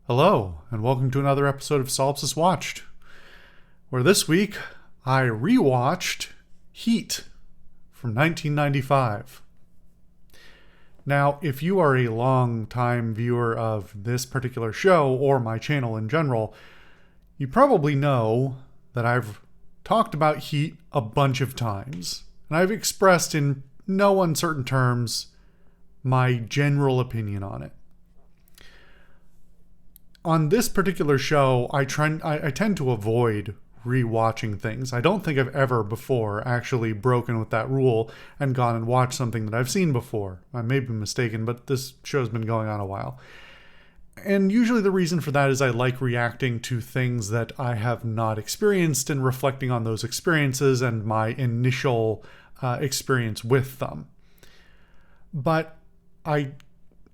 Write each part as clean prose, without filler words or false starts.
Hello, and welcome to another episode of Solipsist Watched, where this week I rewatched Heat from 1995. Now, if you are a long-time viewer of this particular show, or my channel in general, you probably know that I've talked about Heat a bunch of times, and I've expressed in no uncertain terms my general opinion on it. On this particular show, I tend to avoid rewatching things. I don't think I've ever before actually broken with that rule and gone and watched something that I've seen before. I may be mistaken, but this show's been going on a while. And usually the reason for that is I like reacting to things that I have not experienced and reflecting on those experiences and my initial experience with them. But I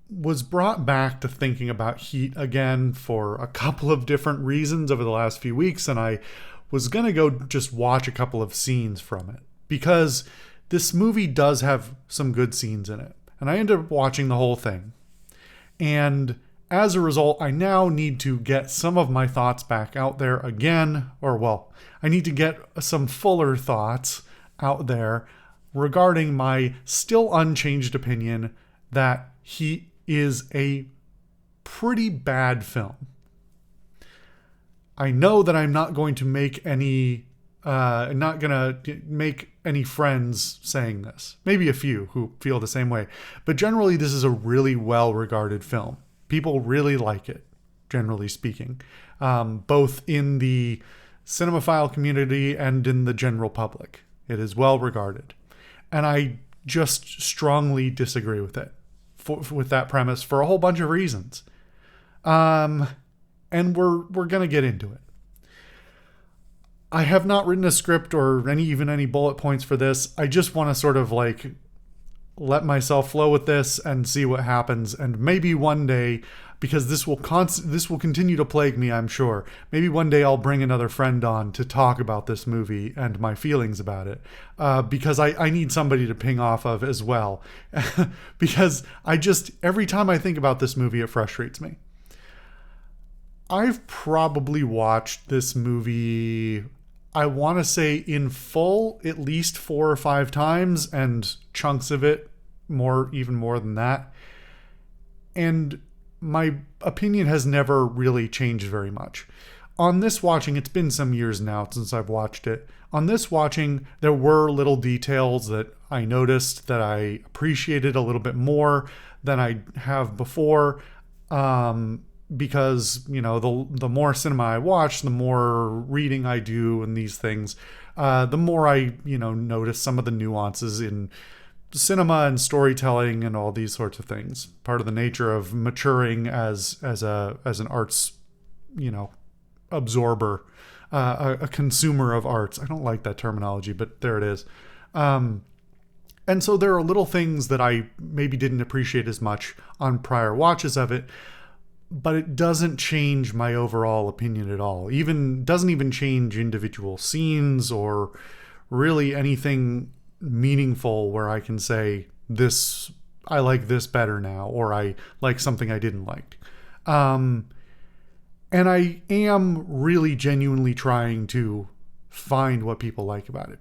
was brought back to thinking about Heat again for a couple of different reasons over the last few weeks, and I was going to go just watch a couple of scenes from it because this movie does have some good scenes in it. And I ended up watching the whole thing. And as a result, I now need to get some of my thoughts back out there again, I need to get some fuller thoughts out there regarding my still unchanged opinion that Heat is a pretty bad film. I know that I'm not going to make any friends saying this. Maybe a few who feel the same way. But generally, this is a really well-regarded film. People really like it, generally speaking, both in the cinemaphile community and in the general public. It is well-regarded. And I just strongly disagree with it. With that premise for a whole bunch of reasons. And we're going to get into it. I have not written a script or any bullet points for this. I just want to sort of let myself flow with this and see what happens. And maybe one day, because this will continue to plague me, I'm sure. Maybe one day I'll bring another friend on to talk about this movie and my feelings about it. Because I need somebody to ping off of as well. Because every time I think about this movie, it frustrates me. I've probably watched this movie, I want to say in full, at least 4 or 5 times, and chunks of it even more than that. And my opinion has never really changed very much. On this watching, it's been some years now since I've watched it. On this watching, there were little details that I noticed that I appreciated a little bit more than I have before. Because, the more cinema I watch, the more reading I do and these things, the more I, notice some of the nuances in cinema and storytelling and all these sorts of things. Part of the nature of maturing as an arts, absorber, a consumer of arts. I don't like that terminology, but there it is. And so there are little things that I maybe didn't appreciate as much on prior watches of it, but it doesn't change my overall opinion at all. Doesn't even change individual scenes or really anything meaningful where I can say this, I like this better now, or I like something I didn't like. And I am really genuinely trying to find what people like about it.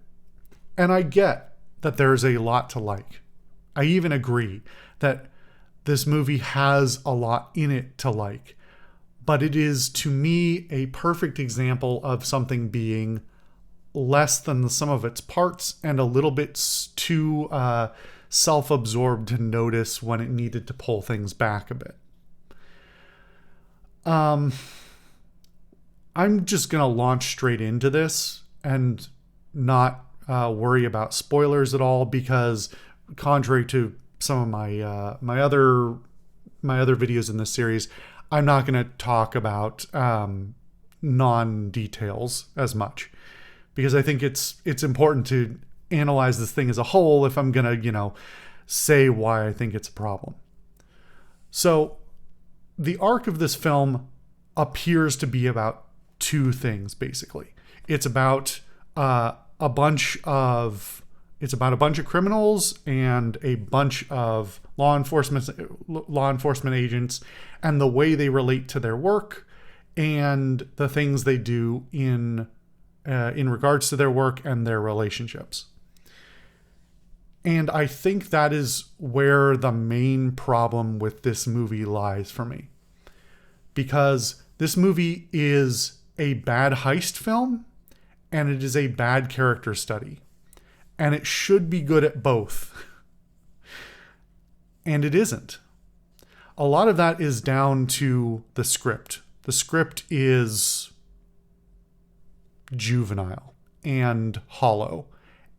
And I get that there's a lot to like. I even agree that this movie has a lot in it to like, but it is, to me, a perfect example of something being less than the sum of its parts and a little bit too self-absorbed to notice when it needed to pull things back a bit. I'm just going to launch straight into this and not worry about spoilers at all, because contrary to some of my other videos in this series, I'm not going to talk about non-details as much, because I think it's important to analyze this thing as a whole if I'm going to, say why I think it's a problem. So the arc of this film appears to be about 2 things, basically. It's about a bunch of It's about a bunch of criminals and a bunch of law enforcement agents and the way they relate to their work and the things they do in regards to their work and their relationships. And I think that is where the main problem with this movie lies for me. Because this movie is a bad heist film and it is a bad character study. And it should be good at both. And it isn't. A lot of that is down to the script. The script is juvenile and hollow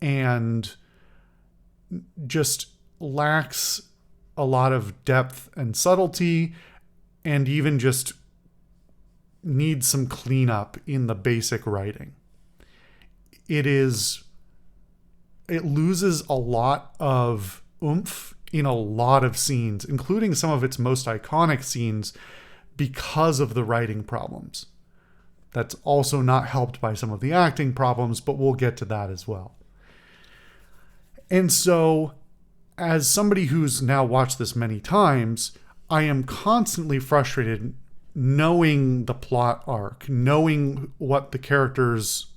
and just lacks a lot of depth and subtlety, and even just needs some cleanup in the basic writing. It loses a lot of oomph in a lot of scenes, including some of its most iconic scenes, because of the writing problems. That's also not helped by some of the acting problems, but we'll get to that as well. And so, as somebody who's now watched this many times, I am constantly frustrated knowing the plot arc, knowing what the characters'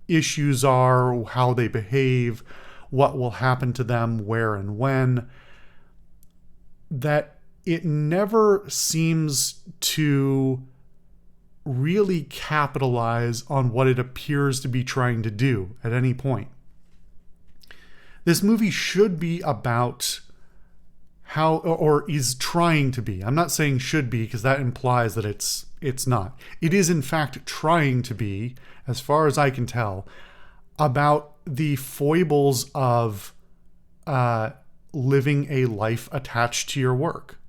issues are, how they behave, what will happen to them, where and when, that it never seems to really capitalize on what it appears to be trying to do at any point. This movie should be about how, or is trying to be. I'm not saying should be, because that implies that it's not. It is in fact trying to be, as far as I can tell, about the foibles of living a life attached to your work.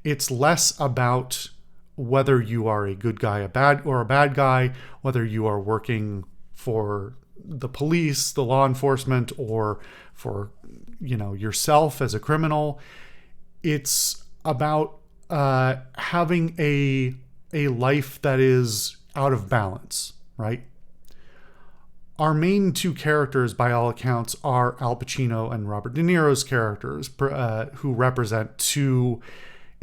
It's less about whether you are a good guy, a bad guy, whether you are working for the police, the law enforcement, or for, yourself as a criminal. It's about having a life that is out of balance, right? Our main two characters, by all accounts, are Al Pacino and Robert De Niro's characters, who represent two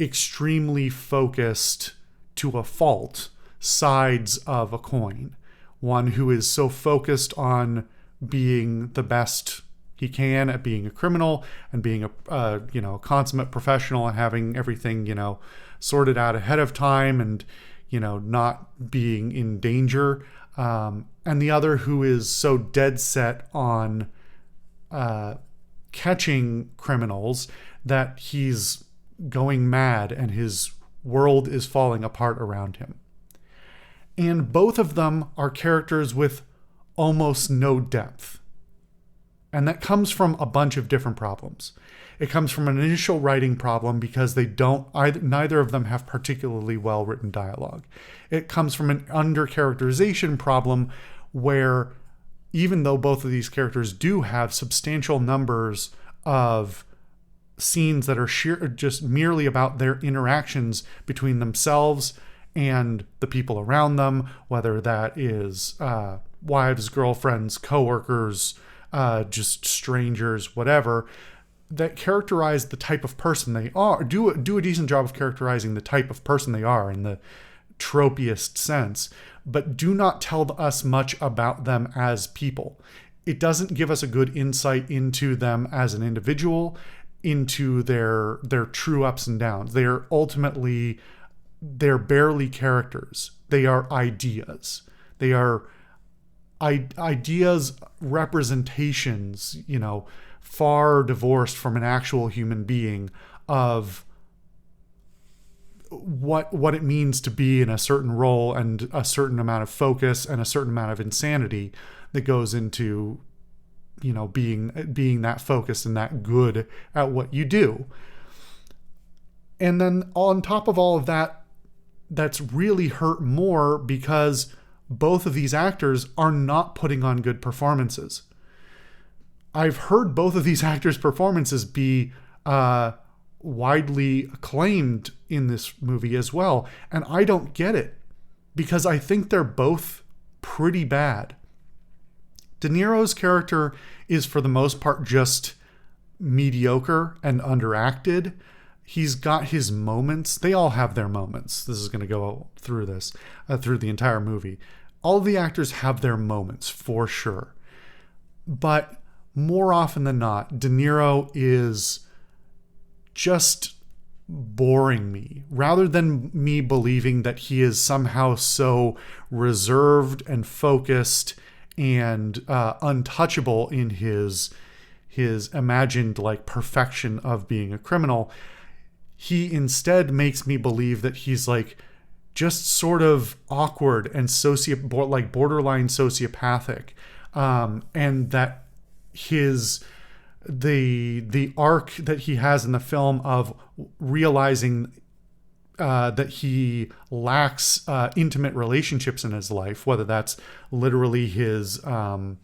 extremely focused, to a fault, sides of a coin. One who is so focused on being the best he can at being a criminal and being a consummate professional and having everything sorted out ahead of time and not being in danger, and the other who is so dead set on catching criminals that he's going mad and his world is falling apart around him. And both of them are characters with almost no depth. And that comes from a bunch of different problems. It comes from an initial writing problem because neither of them have particularly well written dialogue. It comes from an undercharacterization problem where, even though both of these characters do have substantial numbers of scenes that are just merely about their interactions between themselves and the people around them, whether that is wives, girlfriends, coworkers, just strangers, whatever, that characterize the type of person they are, do a decent job of characterizing the type of person they are in the tropiest sense, but do not tell us much about them as people. It doesn't give us a good insight into them as an individual, into their true ups and downs. They're barely characters. They are ideas. They are ideas, representations, far divorced from an actual human being of what it means to be in a certain role and a certain amount of focus and a certain amount of insanity that goes into being that focused and that good at what you do. And then on top of all of that, that's really hurt more because both of these actors are not putting on good performances. I've heard both of these actors' performances be widely acclaimed in this movie as well, and I don't get it because I think they're both pretty bad. De Niro's character is for the most part just mediocre and underacted. He's got his moments. They all have their moments. This is going to go through through the entire movie. All of the actors have their moments for sure. But more often than not, De Niro is just boring me. Rather than me believing that he is somehow so reserved and focused and untouchable in his imagined like perfection of being a criminal, he instead makes me believe that he's like just sort of awkward and like borderline sociopathic, and that the arc that he has in the film of realizing that he lacks intimate relationships in his life, whether that's literally his a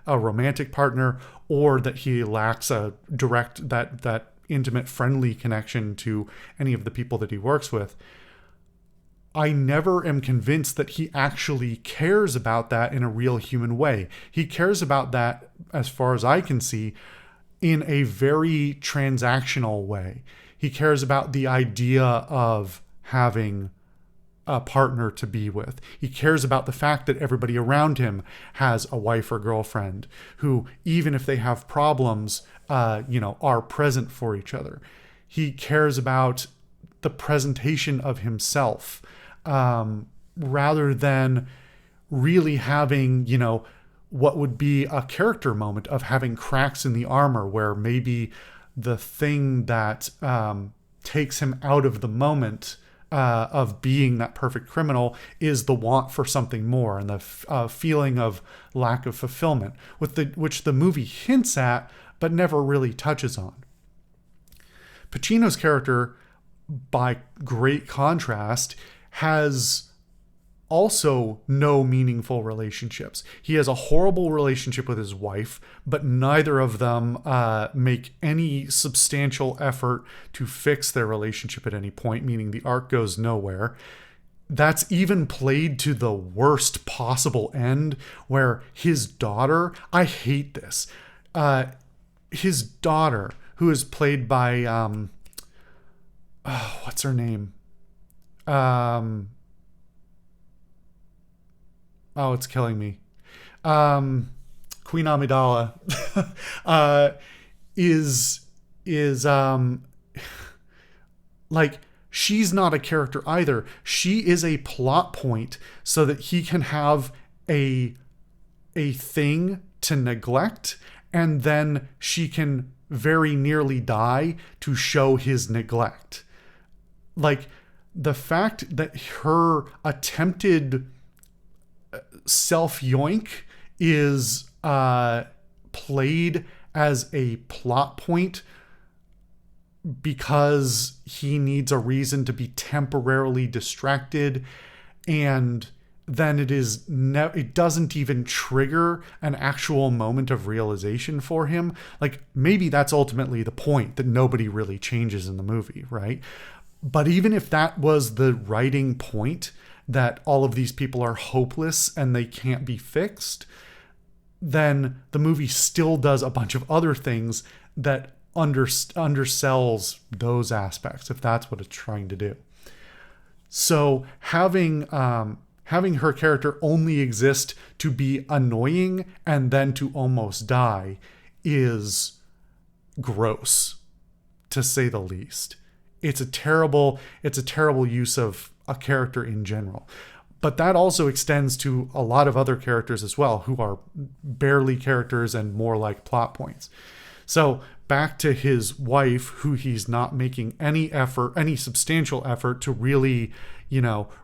romantic partner, or that he lacks a direct that intimate friendly connection to any of the people that he works with. I never am convinced that he actually cares about that in a real human way. He cares about that, as far as I can see, in a very transactional way. He cares about the idea of having a partner to be with. He cares about the fact that everybody around him has a wife or girlfriend who, even if they have problems, are present for each other. He cares about the presentation of himself, rather than really having, what would be a character moment of having cracks in the armor, where maybe the thing that takes him out of the moment of being that perfect criminal is the want for something more and the feeling of lack of fulfillment, which the movie hints at but never really touches on. Pacino's character, by great contrast, has also no meaningful relationships. He has a horrible relationship with his wife, but neither of them make any substantial effort to fix their relationship at any point, meaning the arc goes nowhere. That's even played to the worst possible end, where his daughter, I hate this, his daughter, who is played by, what's her name? Oh, it's killing me. Queen Amidala is like, she's not a character either. She is a plot point so that he can have a thing to neglect, and then she can very nearly die to show his neglect. Like, the fact that her attempted self-yoink is played as a plot point because he needs a reason to be temporarily distracted, and then it doesn't even trigger an actual moment of realization for him. Like, maybe that's ultimately the point, that nobody really changes in the movie, right? But even if that was the writing point, that all of these people are hopeless and they can't be fixed, then the movie still does a bunch of other things that undersells those aspects, if that's what it's trying to do. So having her character only exist to be annoying and then to almost die is gross, to say the least. It's a terrible use of a character in general. But that also extends to a lot of other characters as well, who are barely characters and more like plot points. So back to his wife, who he's not making any substantial effort to really,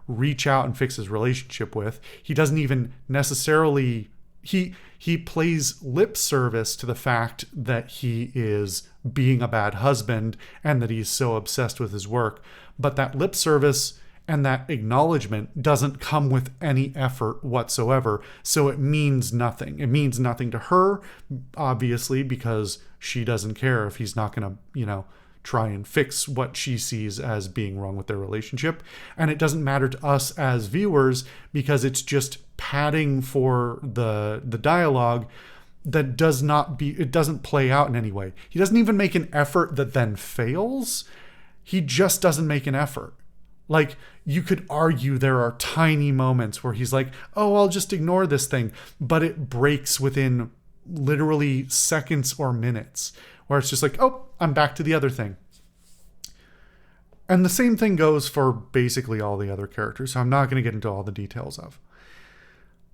reach out and fix his relationship with. He doesn't even necessarily, he plays lip service to the fact that he is being a bad husband and that he's so obsessed with his work. But that lip service and that acknowledgement doesn't come with any effort whatsoever. So it means nothing. It means nothing to her, obviously, because she doesn't care if he's not going to, try and fix what she sees as being wrong with their relationship. And it doesn't matter to us as viewers because it's just padding for the dialogue that it doesn't play out in any way. He doesn't even make an effort that then fails. He just doesn't make an effort. Like, you could argue there are tiny moments where he's like, oh, I'll just ignore this thing. But it breaks within literally seconds or minutes where it's just like, oh, I'm back to the other thing. And the same thing goes for basically all the other characters. So I'm not going to get into all the details of.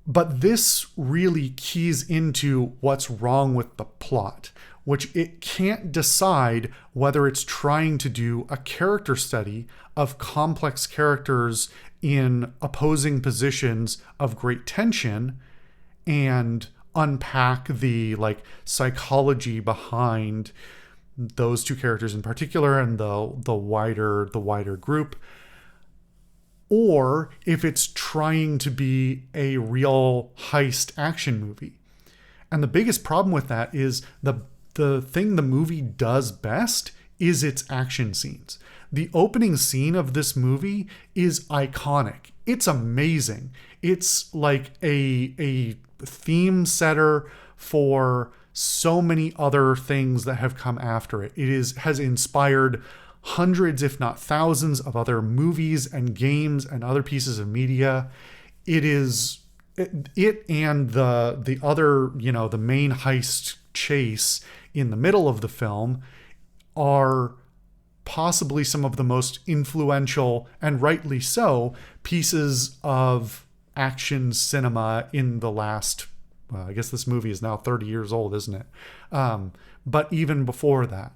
But this really keys into what's wrong with the plot, which it can't decide whether it's trying to do a character study of complex characters in opposing positions of great tension and unpack the psychology behind those two characters in particular and the wider group, or if it's trying to be a real heist action movie. And the biggest problem with that is the thing the movie does best is its action scenes. The opening scene of this movie is iconic. It's amazing. It's like a theme setter for so many other things that have come after it. Has inspired hundreds, if not thousands, of other movies and games and other pieces of media. It and the other, the main heist chase in the middle of the film are possibly some of the most influential, and rightly so, pieces of action cinema in the last, I guess this movie is now 30 years old, isn't it? But even before that,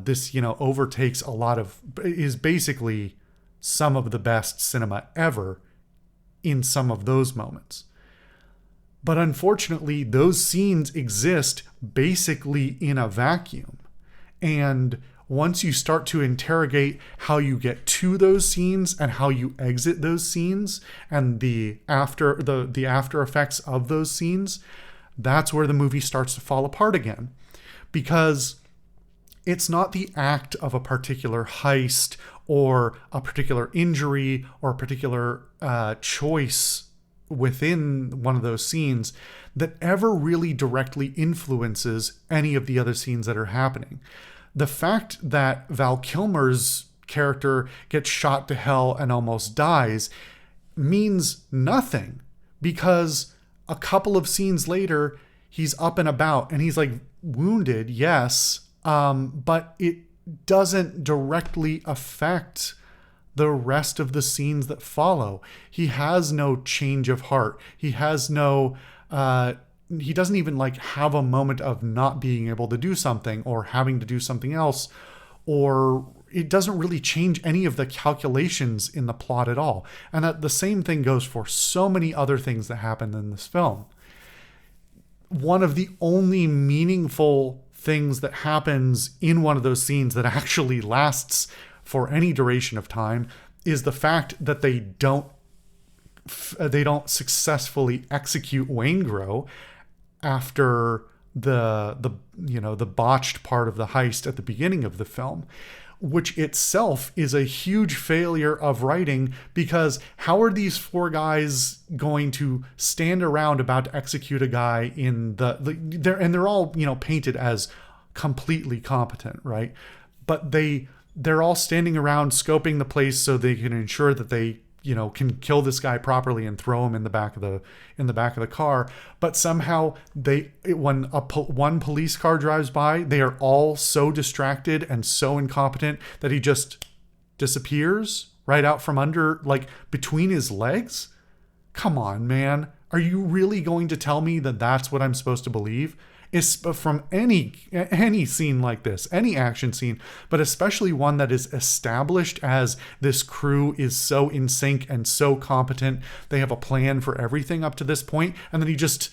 this, overtakes is basically some of the best cinema ever in some of those moments. But unfortunately, those scenes exist basically in a vacuum. And once you start to interrogate how you get to those scenes and how you exit those scenes and the after effects of those scenes, that's where the movie starts to fall apart again. Because it's not the act of a particular heist or a particular injury or a particular choice within one of those scenes that ever really directly influences any of the other scenes that are happening. The fact that Val Kilmer's character gets shot to hell and almost dies means nothing, because a couple of scenes later, he's up and about and he's wounded, yes, but it doesn't directly affect the rest of the scenes that follow. He has no change of heart. He has no, he doesn't even have a moment of not being able to do something or having to do something else, or it doesn't really change any of the calculations in the plot at all. And that the same thing goes for so many other things that happen in this film. One of the only meaningful things that happens in one of those scenes that actually lasts for any duration of time is the fact that they don't successfully execute Waingro after the botched part of the heist at the beginning of the film, which itself is a huge failure of writing, because how are these four guys going to stand around about to execute a guy in they're all painted as completely competent, right? But they're all standing around scoping the place so they can ensure that they can kill this guy properly and throw him in the back of the car. But somehow when one police car drives by, they are all so distracted and so incompetent that he just disappears right out from under, between his legs. Come on, man. Are you really going to tell me that that's what I'm supposed to believe? Is from any scene like this, any action scene, but especially one that is established as this crew is so in sync and so competent. They have a plan for everything up to this point, and then he just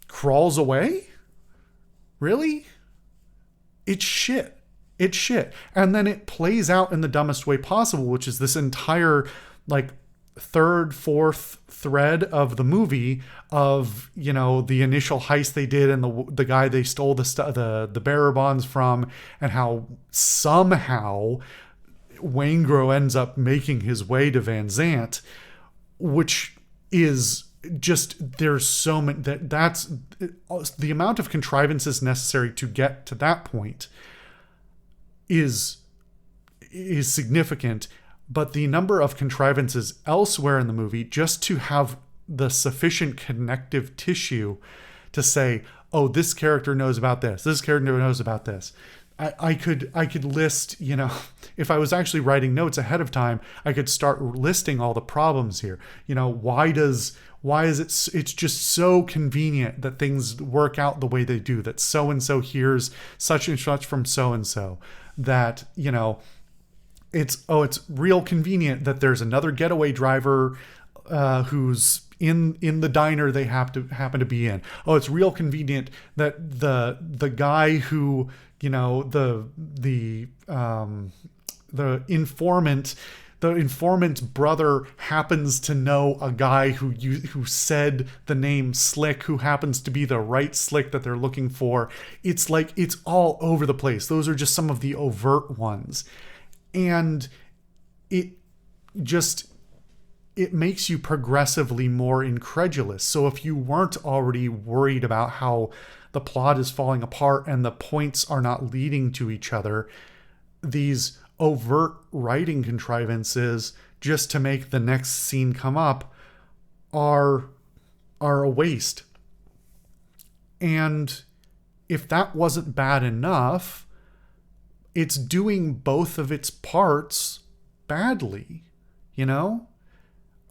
crawls away? Really? It's shit. And then it plays out in the dumbest way possible, which is this entire third, fourth thread of the movie of, the initial heist they did and the guy they stole the bearer bonds from, and how somehow Waingro ends up making his way to Van Zant, which is just, there's so many, that's the amount of contrivances necessary to get to that point is significant, but the number of contrivances elsewhere in the movie just to have the sufficient connective tissue to say, oh, this character knows about this character knows about this. I could list, if I was actually writing notes ahead of time, I could start listing all the problems here. Why is it's just so convenient that things work out the way they do, that so-and-so hears such and such from so-and-so, that, it's real convenient that there's another getaway driver who's in the diner they happen to be in. Oh, it's real convenient that the guy who, the informant's brother happens to know a guy who said the name Slick, who happens to be the right Slick that they're looking for. It's like, it's all over the place. Those are just some of the overt ones. And it makes you progressively more incredulous. So if you weren't already worried about how the plot is falling apart and the points are not leading to each other, these overt writing contrivances just to make the next scene come up are a waste. And if that wasn't bad enough, it's doing both of its parts badly,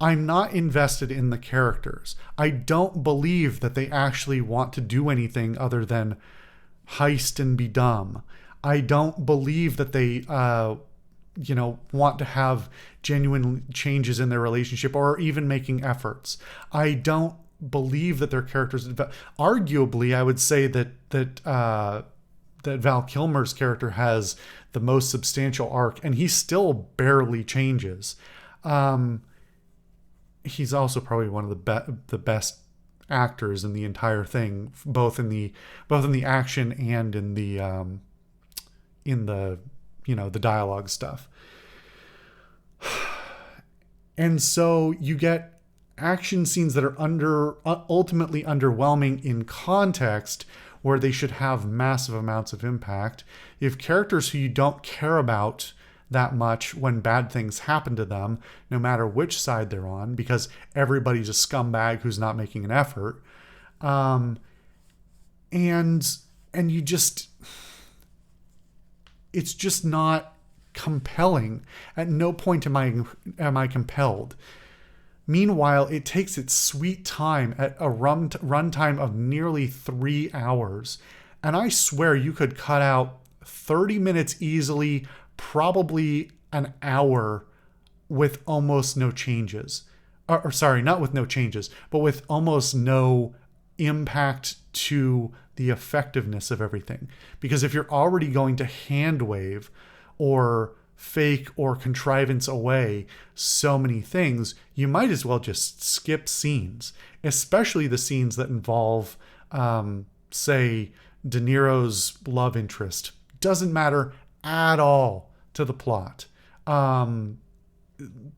I'm not invested in the characters. I don't believe that they actually want to do anything other than heist and be dumb. I don't believe that they, want to have genuine changes in their relationship or even making efforts. I don't believe that their characters, arguably, I would say that Val Kilmer's character has the most substantial arc, and he still barely changes. He's also probably one of the best actors in the entire thing, both in the action and in the the dialogue stuff. And so you get action scenes that are ultimately underwhelming in context, where they should have massive amounts of impact. You have characters who you don't care about that much when bad things happen to them, no matter which side they're on, because everybody's a scumbag who's not making an effort. And you just, it's just not compelling. At no point am I compelled. Meanwhile, it takes its sweet time at a runtime of nearly 3 hours. And I swear you could cut out 30 minutes easily, probably an hour, with almost no changes. Or sorry, not with no changes, but with almost no impact to the effectiveness of everything. Because if you're already going to hand wave or fake or contrivance away so many things, you might as well just skip scenes, especially the scenes that involve, say, De Niro's love interest. Doesn't matter at all to the plot.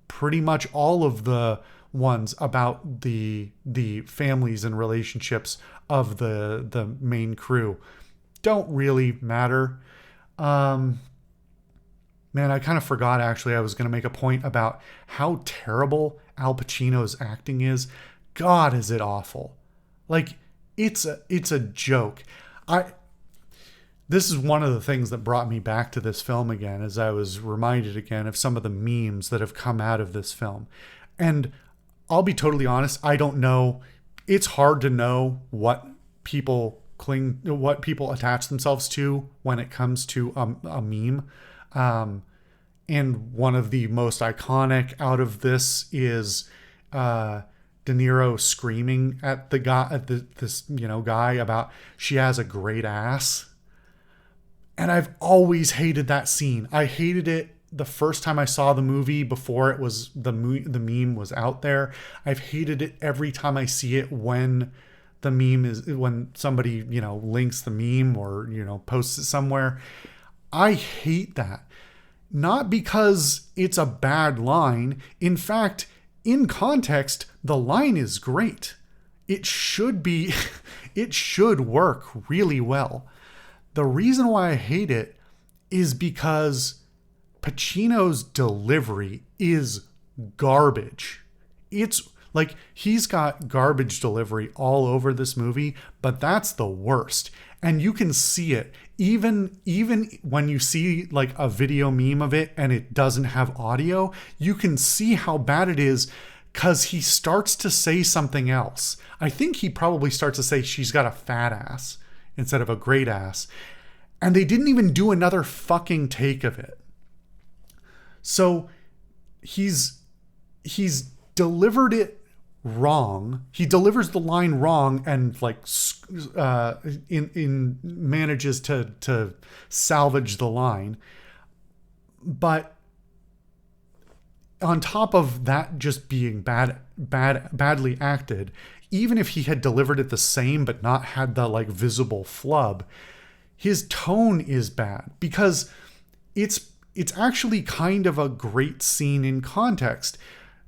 Pretty much all of the ones about the families and relationships of the main crew don't really matter. Man, I kind of forgot, actually. I was going to make a point about how terrible Al Pacino's acting is. God, is it awful. Like, it's a joke. This is one of the things that brought me back to this film again, as I was reminded again of some of the memes that have come out of this film. And I'll be totally honest, I don't know. It's hard to know what people attach themselves to when it comes to a meme. And one of the most iconic out of this is De Niro screaming at the guy, this guy, about she has a great ass. And I've always hated that scene. I hated it the first time I saw the movie before it was the meme was out there. I've hated it every time I see it when when somebody, links the meme or, posts it somewhere. I hate that. Not because it's a bad line. In fact, in context, the line is great. It should be, it should work really well. The reason why I hate it is because Pacino's delivery is garbage. It's like he's got garbage delivery all over this movie, but that's the worst. And you can see it even when you see like a video meme of it and it doesn't have audio, you can see how bad it is because he starts to say something else. I think he probably starts to say she's got a fat ass instead of a great ass. And they didn't even do another fucking take of it. So he's delivered it wrong. He delivers the line wrong and manages to salvage the line. But on top of that just being badly acted, even if he had delivered it the same but not had the visible flub, his tone is bad because it's actually kind of a great scene in context.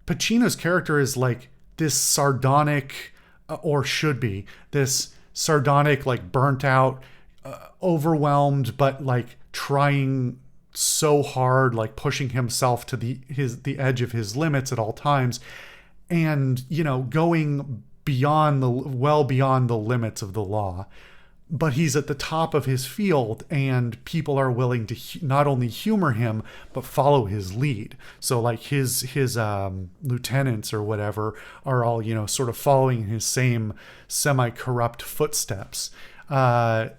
Pacino's character is like this sardonic, or should be this sardonic, burnt out, overwhelmed, but trying so hard, pushing himself to the edge of his limits at all times, and going well beyond the limits of the law. But he's at the top of his field, and people are willing to not only humor him but follow his lead. So his lieutenants or whatever are all sort of following his same semi-corrupt footsteps, and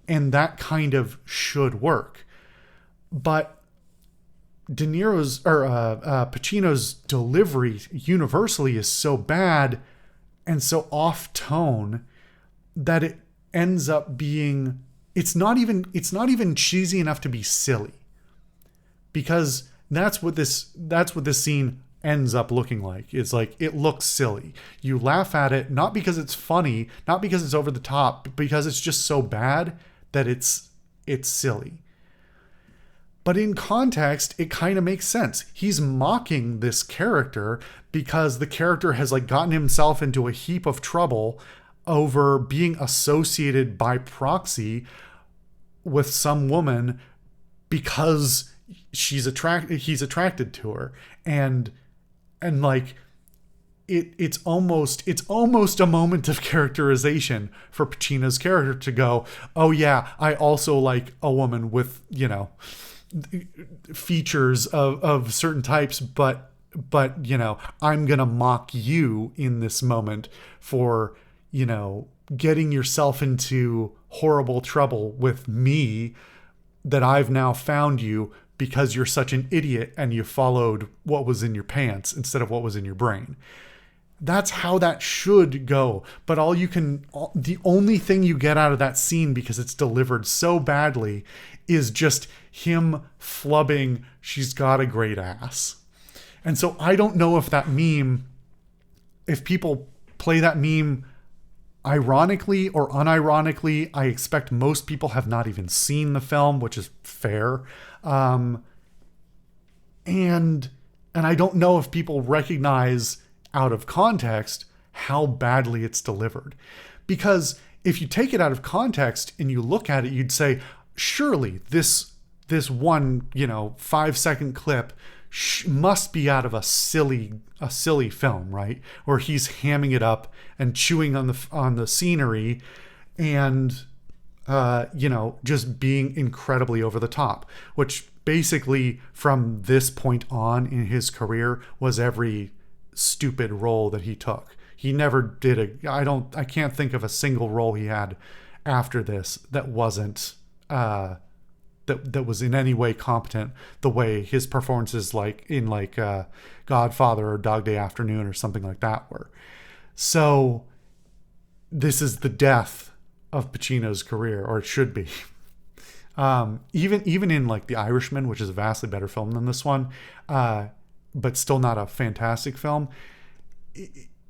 that kind of should work. But Pacino's delivery universally is so bad and so off tone that it ends up being, it's not even cheesy enough to be silly, because that's what this scene ends up looking like. It's it looks silly. You laugh at it, not because it's funny, not because it's over the top, but because it's just so bad that it's silly. But in context, it kind of makes sense. He's mocking this character because the character has gotten himself into a heap of trouble over being associated by proxy with some woman because he's attracted to her. And it's almost a moment of characterization for Pacino's character to go, oh yeah, I also like a woman with, features of certain types, but I'm going to mock you in this moment for, getting yourself into horrible trouble with me, that I've now found you because you're such an idiot and you followed what was in your pants instead of what was in your brain. That's how that should go. But the only thing you get out of that scene, because it's delivered so badly, is just him flubbing, she's got a great ass. And so I don't know if if people play that meme ironically or unironically. I expect most people have not even seen the film, which is fair. And I don't know if people recognize out of context how badly it's delivered. Because if you take it out of context and you look at it, you'd say, surely this one, 5-second clip must be out of a silly film, right? Where he's hamming it up and chewing on the scenery and just being incredibly over the top, which basically from this point on in his career was every stupid role that he took. He never did I can't think of a single role he had after this that wasn't that was in any way competent the way his performances in Godfather or Dog Day Afternoon or something like that were. So this is the death of Pacino's career, or it should be. Even in like The Irishman, which is a vastly better film than this one, but still not a fantastic film,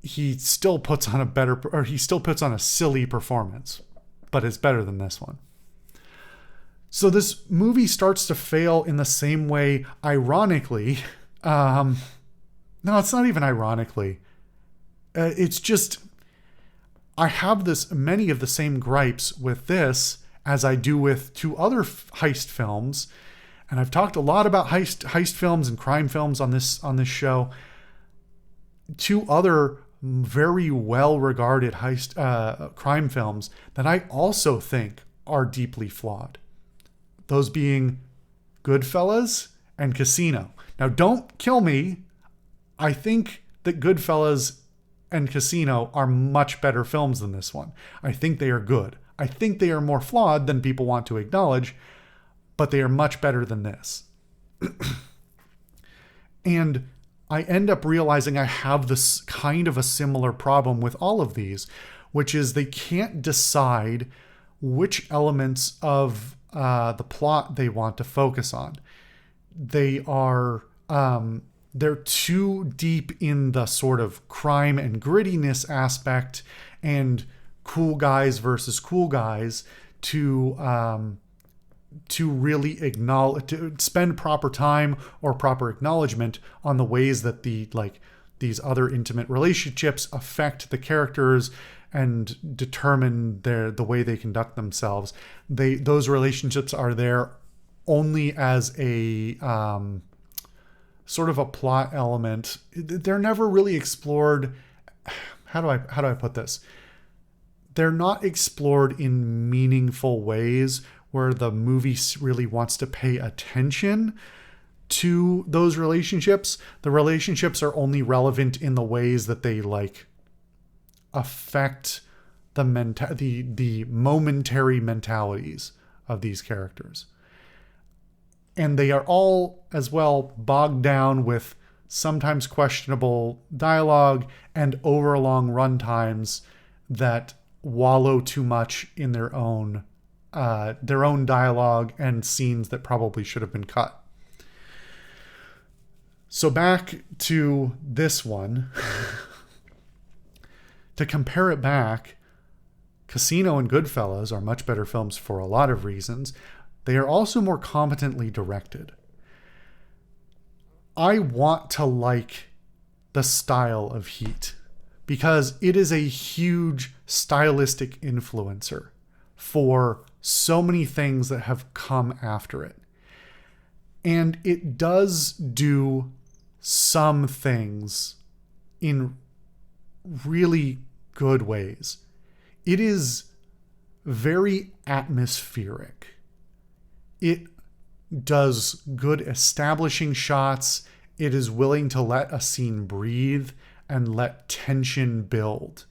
he still puts on a silly performance, but it's better than this one. So this movie starts to fail in the same way, ironically. No, it's not even ironically. It's just, I have many of the same gripes with this as I do with two other heist films. And I've talked a lot about heist films and crime films on this show. Two other very well-regarded crime films that I also think are deeply flawed. Those being Goodfellas and Casino. Now, don't kill me. I think that Goodfellas and Casino are much better films than this one. I think they are good. I think they are more flawed than people want to acknowledge, but they are much better than this. And I end up realizing I have this kind of a similar problem with all of these, which is they can't decide which elements of the plot they want to focus on. They're too deep in the sort of crime and grittiness aspect and cool guys versus cool guys to really to spend proper time or proper acknowledgement on the ways that these other intimate relationships affect the characters and determine the way they conduct themselves. Those relationships are there only as a sort of a plot element. They're never really explored. How do I put this? They're not explored in meaningful ways where the movie really wants to pay attention to those relationships. The relationships are only relevant in the ways that they affect the momentary mentalities of these characters. And they are all as well bogged down with sometimes questionable dialogue and overlong runtimes that wallow too much in their own dialogue and scenes that probably should have been cut. So back to this one. To compare it back, Casino and Goodfellas are much better films for a lot of reasons. They are also more competently directed. I want to like the style of Heat because it is a huge stylistic influencer for so many things that have come after it. And it does do some things in really good ways. It is very atmospheric. It does good establishing shots. It is willing to let a scene breathe and let tension build.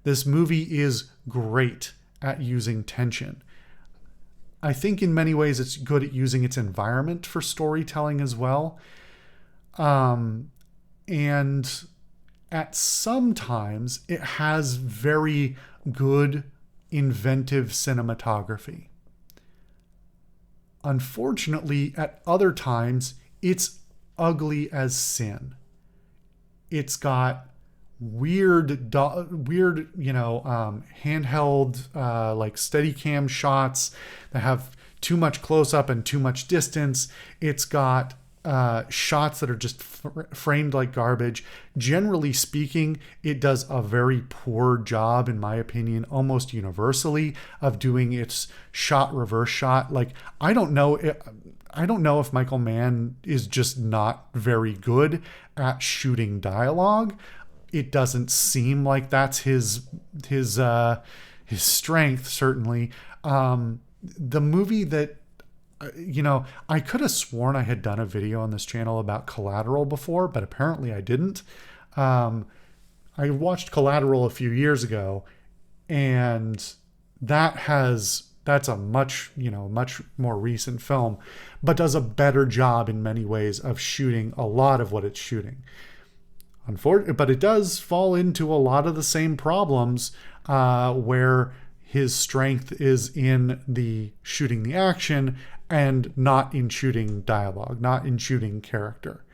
This movie is great at using tension. I think in many ways it's good at using its environment for storytelling as well. And at some times it has very good, inventive cinematography. Unfortunately, at other times, it's ugly as sin. It's got weird, handheld, like Steadicam shots that have too much close up and too much distance. It's got shots that are just framed like garbage. Generally speaking, it does a very poor job, in my opinion, almost universally, of doing its shot reverse shot. Like, I don't know if Michael Mann is just not very good at shooting dialogue. It doesn't seem like that's his strength, certainly. The movie that, I could have sworn I had done a video on this channel about Collateral before, but apparently I didn't. I watched Collateral a few years ago, and that's a much more recent film, but does a better job in many ways of shooting a lot of what it's shooting. But it does fall into a lot of the same problems where his strength is in the shooting the action and not in shooting dialogue, not in shooting character.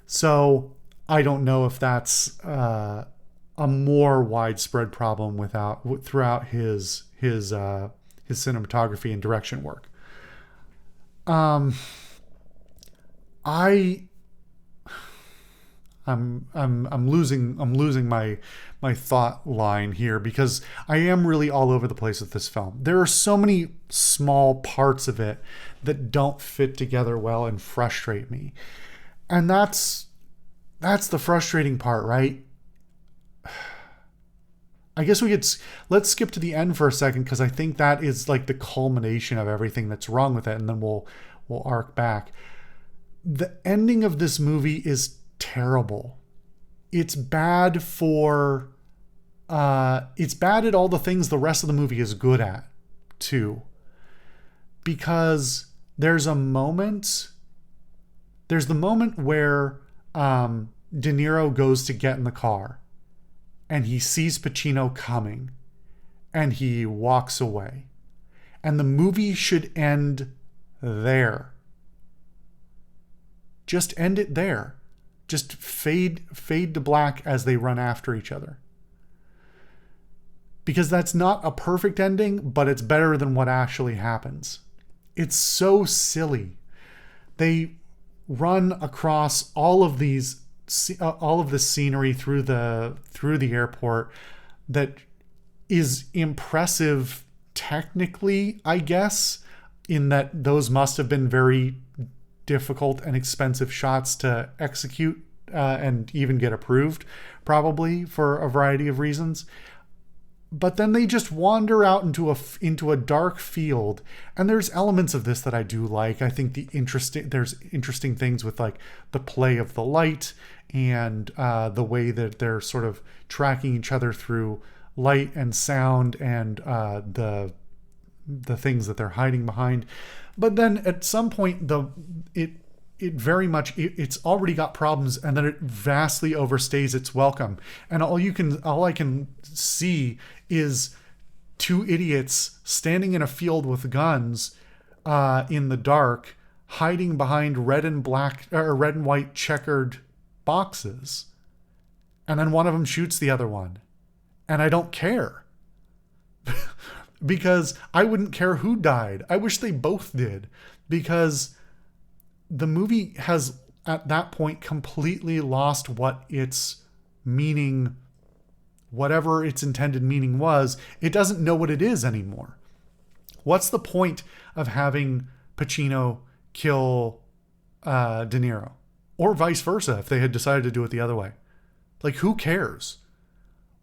So I don't know if that's a more widespread problem throughout his cinematography and direction work. I'm losing my thought line here because I am really all over the place with this film. There are so many small parts of it that don't fit together well and frustrate me. And that's the frustrating part, right? I guess let's skip to the end for a second, because I think that is like the culmination of everything that's wrong with it, and then we'll arc back. The ending of this movie is terrible. It's bad it's bad at all the things the rest of the movie is good at, too. Because there's the moment where De Niro goes to get in the car and he sees Pacino coming and he walks away. And the movie should end there. Just end it there. Just fade to black as they run after each other. Because that's not a perfect ending, but it's better than what actually happens. It's so silly. They run across all of this scenery through the airport that is impressive technically, I guess, in that those must have been very difficult and expensive shots to execute and even get approved, probably for a variety of reasons. But then they just wander out into a dark field, and there's elements of this that I do like. I think there's interesting things with like the play of the light and the way that they're sort of tracking each other through light and sound and the things that they're hiding behind. But then at some point it's already got problems, and then it vastly overstays its welcome. And all I can see is two idiots standing in a field with guns in the dark, hiding behind red and white checkered boxes. And then one of them shoots the other one. And I don't care. Because I wouldn't care who died. I wish they both did. Because the movie has, at that point, completely lost what its meaning, whatever its intended meaning was. It doesn't know what it is anymore. What's the point of having Pacino kill De Niro? Or vice versa, if they had decided to do it the other way. Like, who cares?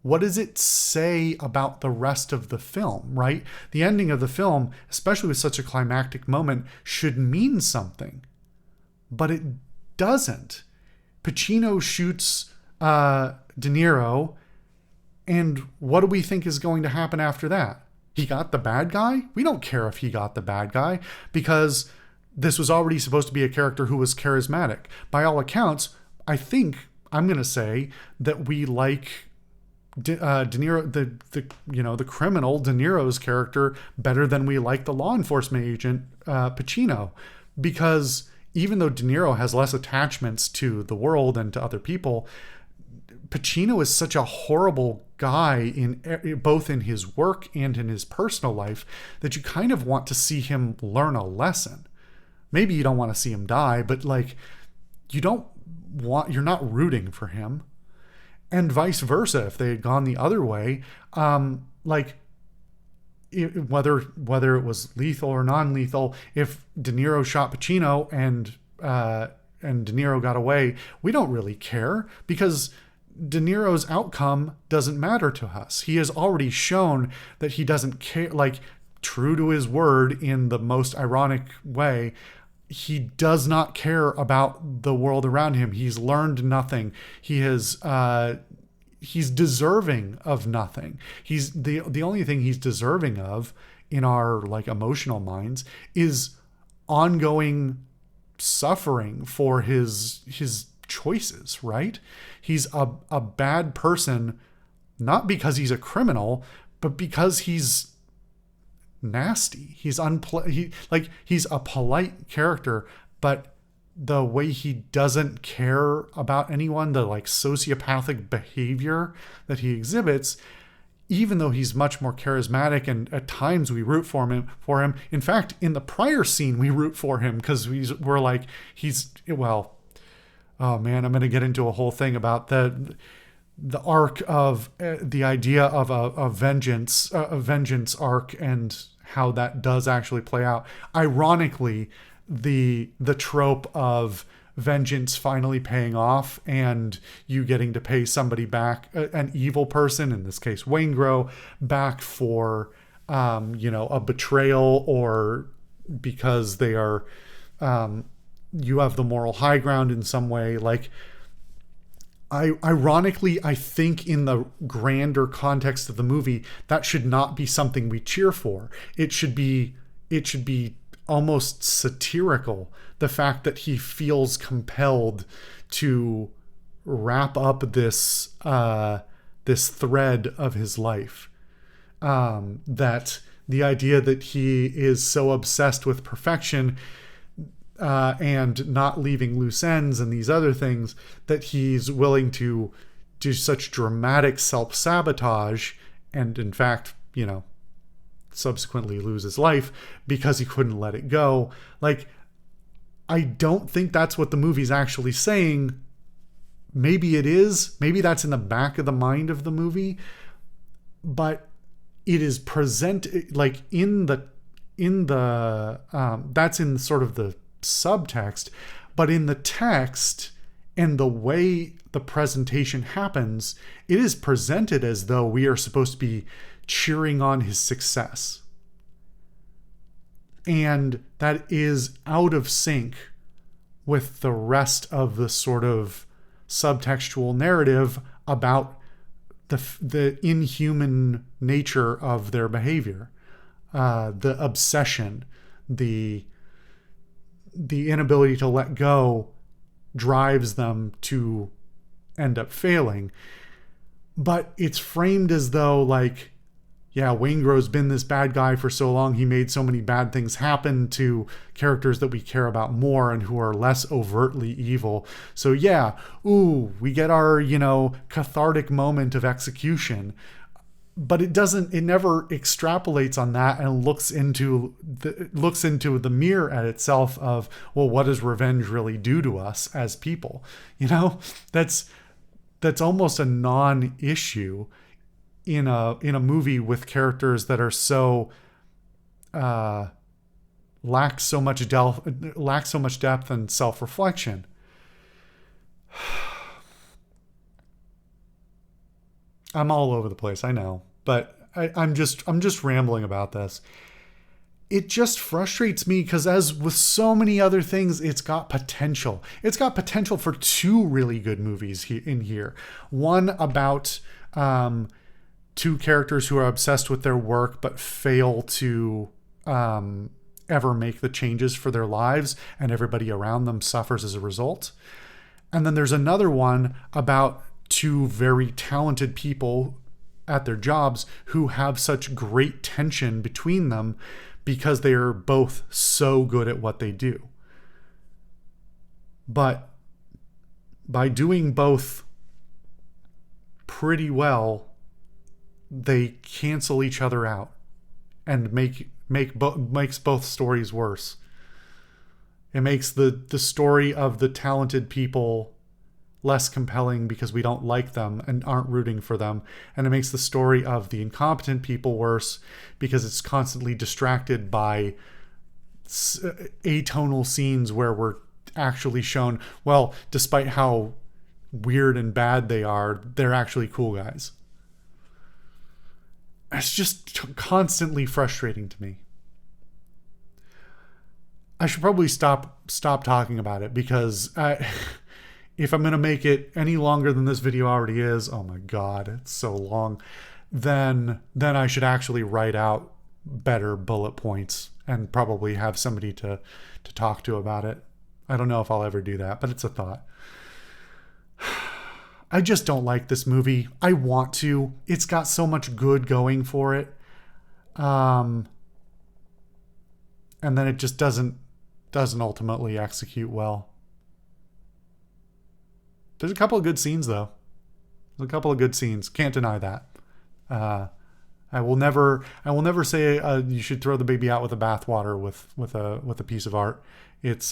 What does it say about the rest of the film, right? The ending of the film, especially with such a climactic moment, should mean something. But it doesn't. Pacino shoots De Niro, and what do we think is going to happen after that? He got the bad guy? We don't care if he got the bad guy, because this was already supposed to be a character who was charismatic. By all accounts, I think I'm going to say that we like De Niro, the criminal De Niro's character, better than we like the law enforcement agent Pacino, because even though De Niro has less attachments to the world and to other people, Pacino is such a horrible guy both in his work and in his personal life that you kind of want to see him learn a lesson. Maybe you don't want to see him die, but like you're not rooting for him. And vice versa, if they had gone the other way, whether it was lethal or non-lethal, if De Niro shot Pacino and De Niro got away, we don't really care, because De Niro's outcome doesn't matter to us. He has already shown that he doesn't care, like, true to his word in the most ironic way. He does not care about the world around him. He's learned nothing. He's deserving of nothing. He's the only thing he's deserving of in our like emotional minds is ongoing suffering for his choices, right? He's a bad person, not because he's a criminal, but because he's nasty. He's he's a polite character, but the way he doesn't care about anyone, the like sociopathic behavior that he exhibits, even though he's much more charismatic, and at times we root for him. In fact, in the prior scene, we root for him because we're like, well, oh man, I'm going to get into a whole thing about the arc of the idea of a vengeance arc and how that does actually play out. Ironically, the trope of vengeance finally paying off and you getting to pay somebody back, an evil person, in this case Waingro, back for a betrayal, or because they are you have the moral high ground in some way. Like, ironically, I think in the grander context of the movie, that should not be something we cheer for. It should be almost satirical, the fact that he feels compelled to wrap up this thread of his life. That the idea that he is so obsessed with perfection and not leaving loose ends and these other things, that he's willing to do such dramatic self-sabotage, and in fact, subsequently lose his life because he couldn't let it go. Like, I don't think that's what the movie's actually saying. Maybe it is. Maybe that's in the back of the mind of the movie, but it is presented like in the that's in sort of the subtext, but in the text and the way the presentation happens, it is presented as though we are supposed to be cheering on his success. And that is out of sync with the rest of the sort of subtextual narrative about the inhuman nature of their behavior, the obsession, the inability to let go drives them to end up failing. But it's framed as though, like, yeah, Waingro's been this bad guy for so long. He made so many bad things happen to characters that we care about more and who are less overtly evil. So yeah, we get our, cathartic moment of execution. But it never extrapolates on that and looks into the mirror at itself of, well, what does revenge really do to us as people? That's almost a non-issue in a movie with characters that are so lack so much depth and self-reflection. I'm all over the place, I know, but I'm just rambling about this. It just frustrates me because, as with so many other things, it's got potential. It's got potential for two really good movies in here. One about two characters who are obsessed with their work but fail to ever make the changes for their lives, and everybody around them suffers as a result. And then there's another one about two very talented people at their jobs who have such great tension between them because they are both so good at what they do. But by doing both pretty well, they cancel each other out and makes both stories worse. It makes the story of the talented people less compelling because we don't like them and aren't rooting for them. And it makes the story of the incompetent people worse because it's constantly distracted by atonal scenes where we're actually shown, well, despite how weird and bad they are, they're actually cool guys. It's just constantly frustrating to me. I should probably stop talking about it, because if I'm going to make it any longer than this video already is, oh my God, it's so long, then I should actually write out better bullet points and probably have somebody to talk to about it. I don't know if I'll ever do that, but it's a thought. I just don't like this movie. I want to. It's got so much good going for it. and then it just doesn't ultimately execute well. There's a couple of good scenes though. There's a couple of good scenes. Can't deny that. I will never say you should throw the baby out with the bathwater with a piece of art. It's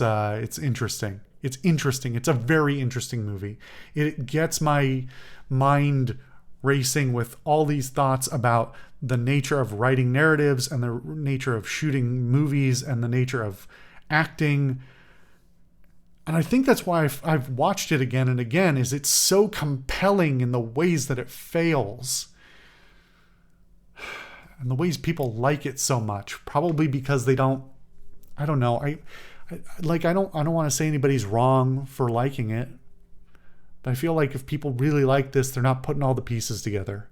interesting. It's interesting. It's a very interesting movie. It gets my mind racing with all these thoughts about the nature of writing narratives and the nature of shooting movies and the nature of acting. And I think that's why I've watched it again and again, is it's so compelling in the ways that it fails. And the ways people like it so much, probably because they don't, I don't know. I don't want to say anybody's wrong for liking it. But I feel like if people really like this, they're not putting all the pieces together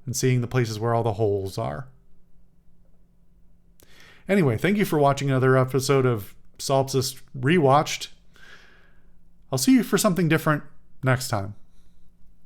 and seeing the places where all the holes are. Anyway, thank you for watching another episode of Solipsist Rewatched. I'll see you for something different next time.